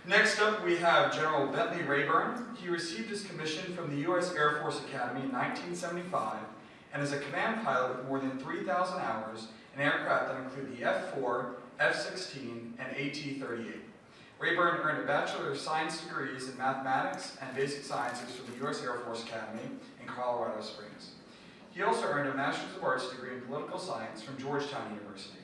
Next up, we have General Bentley Rayburn. He received his commission from the U.S. Air Force Academy in 1975 and is a command pilot with more than 3,000 hours in aircraft that include the F-4, F-16, and AT-38. Rayburn earned a Bachelor of Science degrees in Mathematics and Basic Sciences from the U.S. Air Force Academy in Colorado Springs. He also earned a Master's of Arts degree in Political Science from Georgetown University.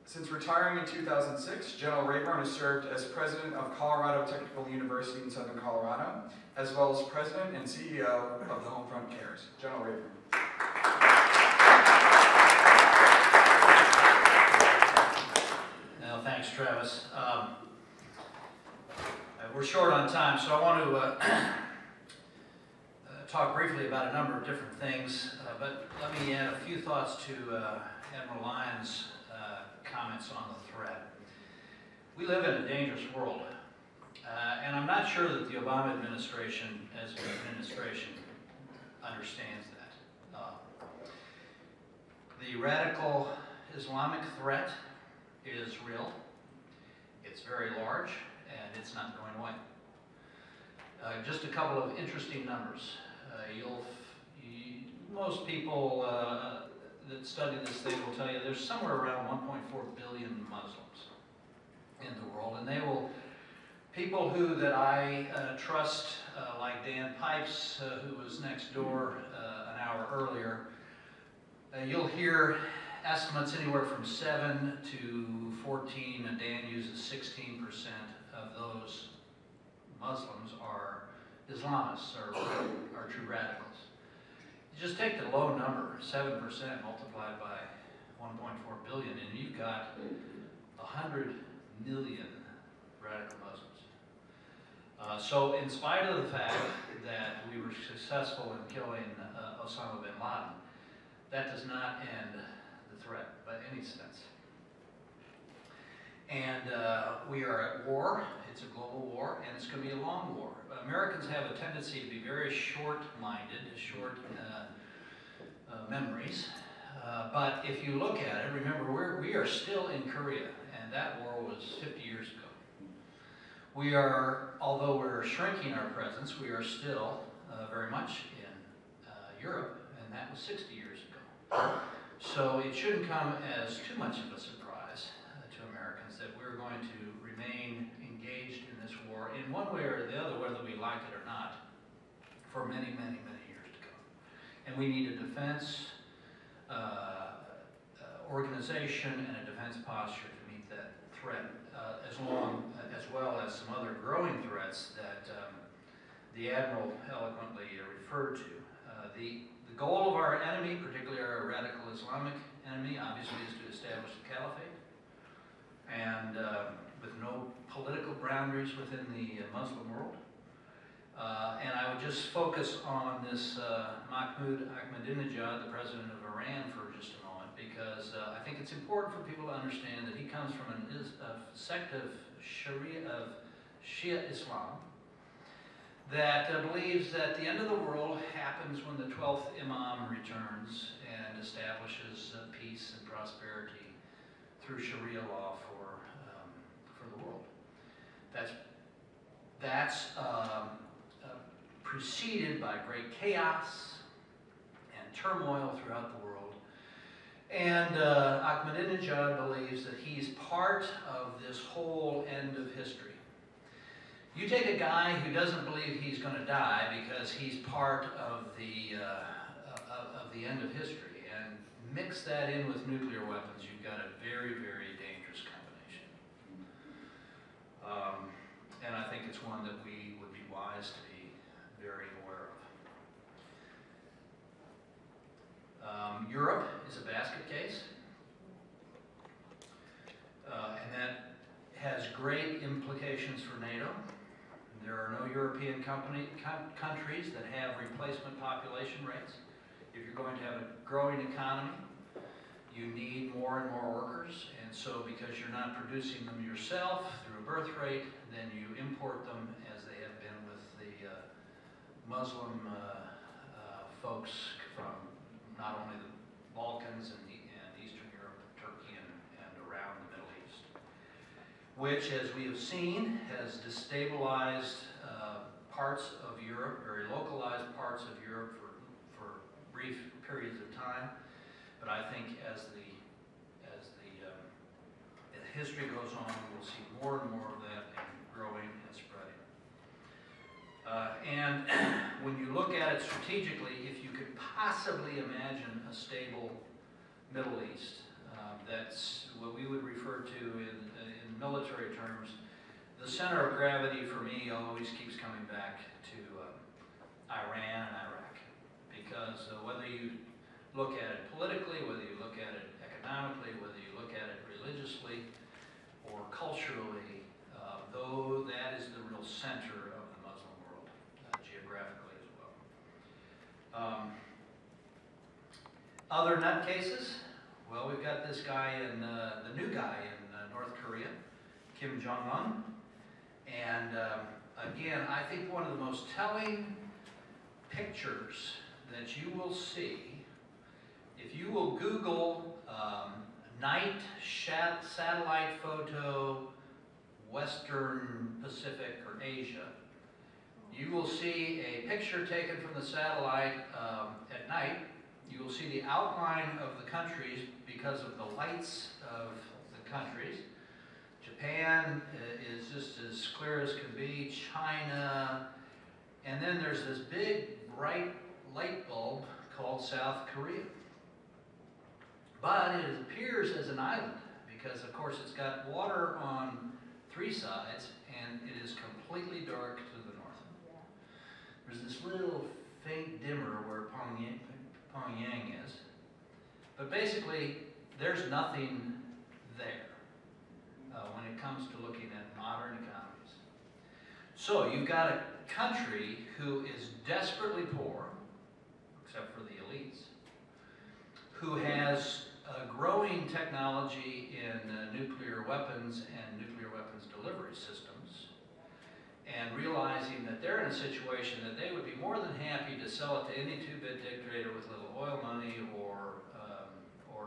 Since retiring in 2006, General Rayburn has served as President of Colorado Technical University in Southern Colorado, as well as President and CEO of the Homefront Cares. General Rayburn. No, thanks, Travis. We're short on time, so I want to talk briefly about a number of different things, but let me add a few thoughts to Admiral Lyon's comments on the threat. We live in a dangerous world, and I'm not sure that the Obama administration, as an administration, understands that. The radical Islamic threat is real, it's very large, and it's not going away. Just a couple of interesting numbers. Most people that study this thing will tell you there's somewhere around 1.4 billion Muslims in the world, and people that I trust, like Dan Pipes, who was next door an hour earlier, you'll hear estimates anywhere from 7 to 14, and Dan uses 16% of those Muslims are Islamists, or true radicals. You just take the low number, 7% multiplied by 1.4 billion, and you've got 100 million radical Muslims. So in spite of the fact that we were successful in killing Osama bin Laden, that does not end the threat by any sense. And we are at war. It's a global war, and it's going to be a long war. Americans have a tendency to be very short-minded, short memories. But if you look at it, remember, we are still in Korea, and that war was 50 years ago. We are, although we're shrinking our presence, we are still very much in Europe, and that was 60 years ago. So it shouldn't come as too much of a surprise to Americans that we're going to remain engaged in this war in one way or the other, whether we like it or not, for many, many, many years to come. And we need a defense organization and a defense posture to meet that threat, as well as some other growing threats that the Admiral eloquently referred to. The goal of our enemy, particularly our radical Islamic enemy, obviously is to establish the caliphate, and with no political boundaries within the Muslim world. And I would just focus on this Mahmoud Ahmadinejad, the president of Iran, for just a moment, because I think it's important for people to understand that he comes from a sect of Shia Islam that believes that the end of the world happens when the 12th Imam returns and establishes peace and prosperity through Sharia law for the world. That's preceded by great chaos and turmoil throughout the world. And Ahmadinejad believes that he's part of this whole end of history. You take a guy who doesn't believe he's going to die because he's part of the end of history, and mix that in with nuclear weapons, you've got a very, very dangerous combination. And I think it's one that we would be wise to be very aware of. Europe is a basket case, and that has great implications for NATO. There are no European countries that have replacement population rates. If you're going to have a growing economy, you need more and more workers, and so because you're not producing them yourself through a birth rate, then you import them, as they have been with the Muslim folks from not only the Balkans and Eastern Europe, Turkey, and around the Middle East. which, as we have seen, has destabilized parts of Europe, very localized parts of Europe for brief periods of time. But I think as the history goes on, we'll see more and more of that and growing and spreading. And when you look at it strategically, if you could possibly imagine a stable Middle East, that's what we would refer to in military terms. The center of gravity for me always keeps coming back to Iran and Iraq, because whether you look at it politically, whether you look at it economically, whether you look at it religiously or culturally, though that is the real center of the Muslim world, geographically as well. Other nutcases, well, we've got this guy in, the new guy in North Korea, Kim Jong-un. And again, I think one of the most telling pictures that you will see, if you will Google night satellite photo, Western Pacific or Asia, you will see a picture taken from the satellite at night. You will see the outline of the countries because of the lights of the countries. Japan is just as clear as can be, China, and then there's this big bright light bulb called South Korea. But it appears as an island because, of course, it's got water on 3 sides and it is completely dark to the north. There's this little faint dimmer where Pyongyang is, but basically there's nothing there when it comes to looking at modern economies. So you've got a country who is desperately poor, except for the elites, who has growing technology in nuclear weapons and nuclear weapons delivery systems, and realizing that they're in a situation that they would be more than happy to sell it to any 2-bit dictator with little oil money or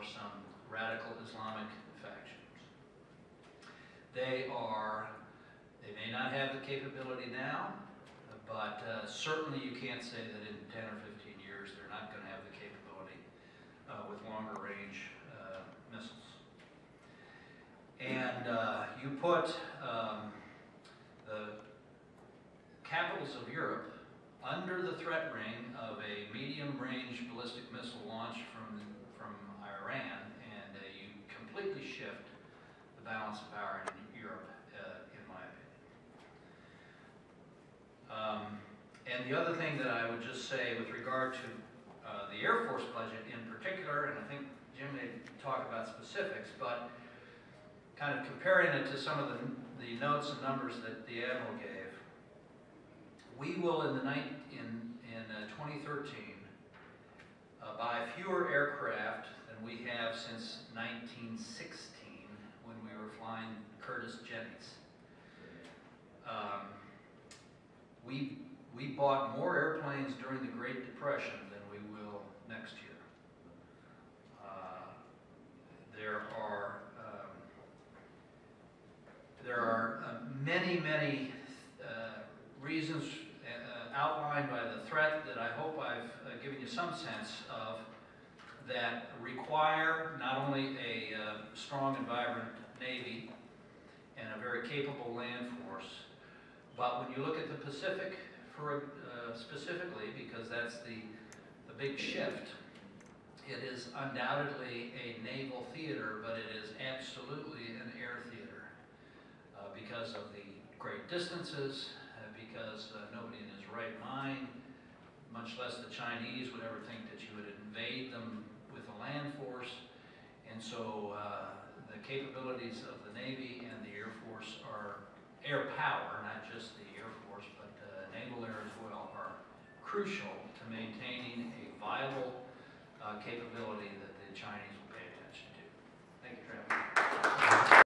some radical Islamic factions. They may not have the capability now, but certainly you can't say that in 10 or 15 years they're not going to have the capability with longer range missiles. And you put the capitals of Europe under the threat ring of a medium-range ballistic missile launch from Iran, and you completely shift the balance of power in Europe, in my opinion. And the other thing that I would just say with regard to the Air Force budget in particular, and I think Jim may talk about specifics, but kind of comparing it to some of the notes and numbers that the Admiral gave, we will in 2013 buy fewer aircraft than we have since 1916 when we were flying Curtiss Jennies. We bought more airplanes during the Great Depression than we will next year. There are many reasons outlined by the threat that I hope I've given you some sense of, that require not only a strong and vibrant Navy and a very capable land force, but when you look at the Pacific specifically, because that's the big shift, it is undoubtedly a naval theater, but it is absolutely an air theater because of the great distances, because nobody in his right mind, much less the Chinese, would ever think that you would invade them with a land force. And so the capabilities of the Navy and the Air Force are air power, not just the Air Force, but naval air as well, are crucial to maintaining a viable capability that the Chinese will pay attention to. Thank you, Travis.